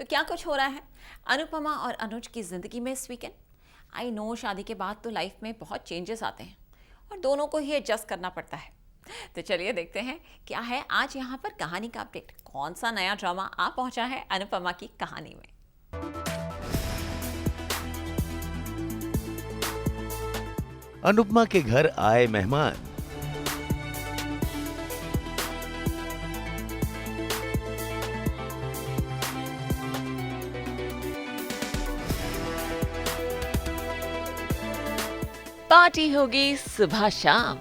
तो क्या कुछ हो रहा है अनुपमा और अनुज की ज़िंदगी में इस वीकेंड? आई नो शादी के बाद तो लाइफ में बहुत चेंजेस आते हैं और दोनों को ही एडजस्ट करना पड़ता है। तो चलिए देखते हैं क्या है आज यहाँ पर कहानी का अपडेट। कौन सा नया ड्रामा आ पहुंचा है अनुपमा की कहानी में। अनुपमा के घर आए मेहमान। पार्टी होगी सुबह शाम।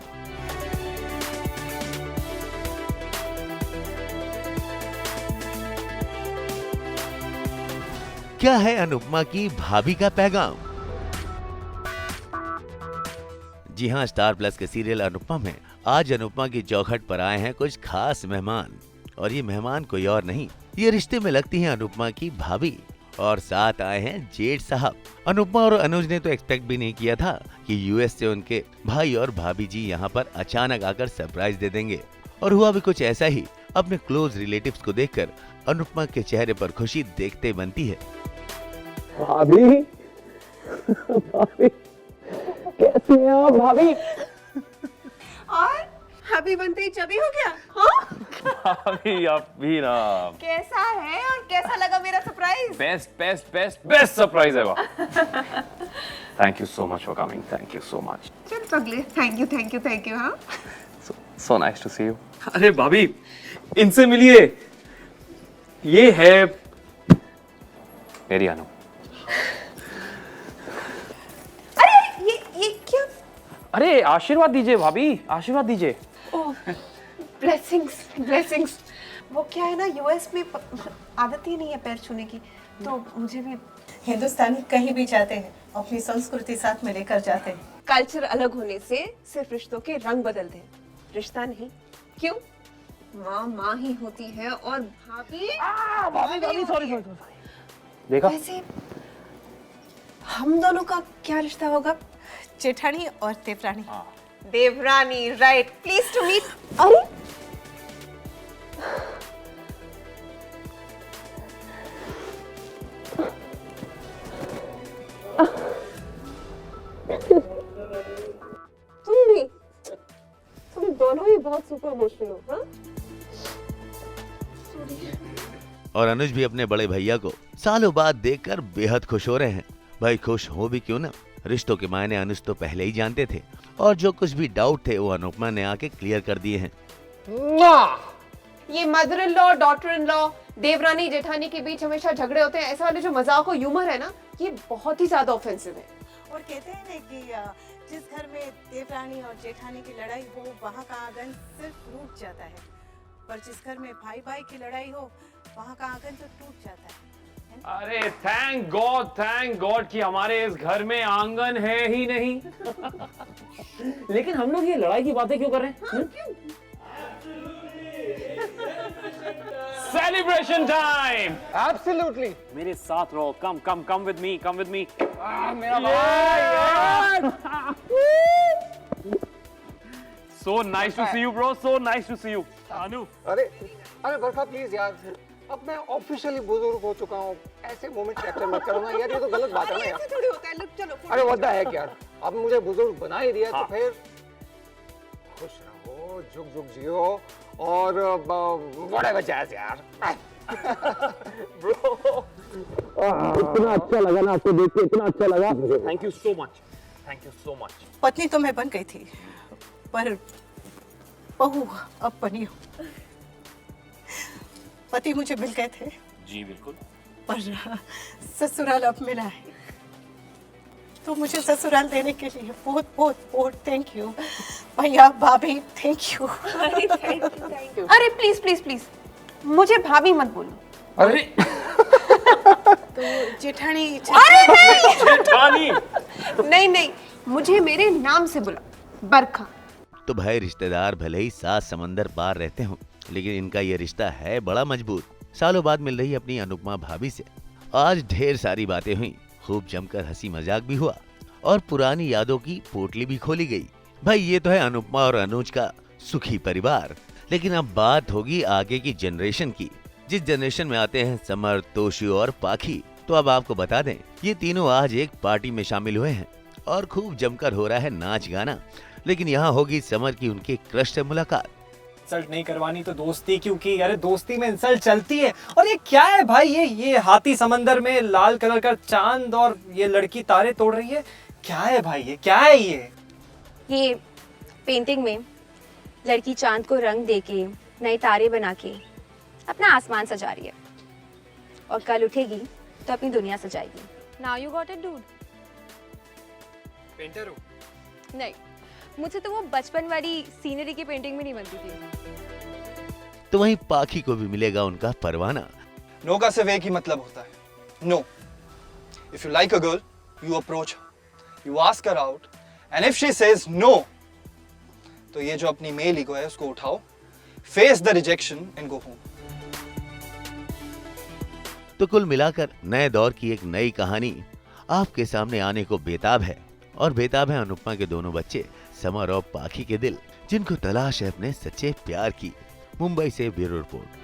क्या है अनुपमा की भाभी का पैगाम? जी हाँ, स्टार प्लस के सीरियल अनुपमा में आज अनुपमा की चौखट पर आए हैं कुछ खास मेहमान। और ये मेहमान कोई और नहीं, ये रिश्ते में लगती हैं अनुपमा की भाभी। और साथ आए हैं जेठ साहब। अनुपमा और अनुज ने तो एक्सपेक्ट भी नहीं किया था कि यूएस से उनके भाई और भाभी जी यहाँ पर अचानक आकर सरप्राइज दे देंगे। और हुआ भी कुछ ऐसा ही। अपने क्लोज रिलेटिव्स को देखकर अनुपमा के चेहरे पर खुशी देखते बनती है। भाभी भाभी कैसे हैं आप भाभी? और भाभी बनते ही चबी हो गया? हाँ? भाभी आप भी ना। कैसा है और कैसा लगा मेरा surprise? Best best best best surprise है वो। Thank you so much for coming. Thank you so much. चल पगले, थैंक यू हाँ। So nice to see you. अरे भाभी इनसे मिलिए, ये है मेरी अनु। अरे ये क्या? अरे आशीर्वाद दीजिए भाभी, आशीर्वाद दीजिए। ओह ब्लेसिंग्स। वो क्या है ना, यूएस में आदत ही नहीं है पैर छूने की, तो मुझे भी। हिंदुस्तानी कहीं भी जाते हैं अपनी संस्कृति साथ में लेकर जाते हैं। कल्चर अलग होने से सिर्फ रिश्तों के रंग बदलते हैं, रिश्ता नहीं। क्यों? माँ माँ ही होती है और भाभी भाभी सॉरी। देखा? वैसे हम दोनों का क्या रिश्ता होगा? जेठानी और देवरानी। देवरानी, राइट। Please to meet. अरे तुम दोनों ही बहुत सुपर इमोशनल हो। हाँ? और अनुज भी अपने बड़े भैया को सालों बाद देखकर बेहद खुश हो रहे हैं। भाई खुश हो भी क्यों ना, रिश्तों के मायने अनुज तो पहले ही जानते थे और जो कुछ भी डाउट थे वो अनुपमा ने आके क्लियर कर दिए हैं। ये mother in law, daughter in law, Devrani Jethani के बीच हमेशा झगड़े होते हैं, ऐसा वाले जो मजाक और ह्यूमर है ना, ये बहुत ही ज्यादा ऑफेंसिव है। और कहते हैं ना कि जिस घर में देवरानी और जेठानी की लड़ाई हो वहाँ का आंगन सिर्फ रूठ जाता है, पर जिस घर में भाई भाई की लड़ाई हो वहाँ का आंगन तो टूट जाता है। अरे थैंक गॉड कि हमारे इस घर में आंगन है ही नहीं। लेकिन हम लोग ये लड़ाई की बातें क्यों कर रहे हैं? Celebration time. एब्सोल्युटली। मेरे साथ रहो। Come with me. मेरा भाई। So nice to see you bro, so nice to see you. अनु। अरे बरखा प्लीज यार, अब मैं ऑफिशियली बुजुर्ग हो चुका हूँ, ऐसे मोमेंट कैप्चर मत करो ना यार, ये तो गलत बात है ना यार। ऐसे थोड़ी होता है। लुक चलो। अरे व्हाट द हेक यार, अब मुझे बुजुर्ग बना ही दिया तो फिर खुश रहो, जुग जियो और बड़े बचाए यार। ब्रो इतना अच्छा लगा ना आपको देख के, इतना अच्छा लगा। Thank you so much. पत्नी तो मैं बन गई थी, पर बहू अब बनी हूँ। पति मुझे मिल गए थे जी बिल्कुल, पर ससुराल अब मिला है, तो मुझे ससुराल देने के लिए बहुत थैंक यू भैया, भाभी, थैंक यू। अरे प्लीज मुझे भाभी मत बोलो। अरे तो जेठानी। जेठानी। नहीं, मुझे मेरे नाम से बुला, बरखा। तो भाई रिश्तेदार भले ही 7 समंदर पार रहते हों, लेकिन इनका ये रिश्ता है बड़ा मजबूत। सालों बाद मिल रही अपनी अनुपमा भाभी से आज ढेर सारी बातें हुई, खूब जमकर हंसी मजाक भी हुआ और पुरानी यादों की पोटली भी खोली गई। भाई ये तो है अनुपमा और अनुज का सुखी परिवार। लेकिन अब बात होगी आगे की जनरेशन की, जिस जनरेशन में आते हैं समर, तोशु और पाखी, तो अब आपको बता दें ये तीनों आज एक पार्टी में शामिल हुए हैं और खूब जमकर हो रहा है नाच गाना। लेकिन यहाँ होगी समर की उनके क्रश से मुलाकात। इंसल्ट नहीं करवानी तो दोस्ती क्यों की? अरे दोस्ती में इंसल्ट चलती है। और ये क्या है भाई, ये हाथी समंदर में लाल कलर का चांद और ये लड़की तारे तोड़ रही है, क्या है भाई, ये क्या है? ये पेंटिंग में लड़की चांद को रंग देके नए तारे बना के अपना आसमान सजा रही है और कल उठेगी तो अपनी दुनिया सजाएगी। Now you got it, dude. Painter हो? नहीं, मुझसे तो वो बचपन वाली सीनरी की पेंटिंग में नहीं बनती थी। तो वहीं पाखी को भी मिलेगा उनका परवाना। नो का सिर्फ एक ही मतलब होता है, no. If you like a girl, you approach her, you ask her out, and if she says no, तो ये जो अपनी मेल ईगो है उसको उठाओ, face the rejection and go home। तो कुल मिलाकर नए दौर की एक नई कहानी आपके सामने आने को बेताब है, और बेताब है अनुपमा के दोनों बच्चे समर और पाखी के दिल, जिनको तलाश है अपने सच्चे प्यार की। मुंबई से ब्यूरो रिपोर्ट।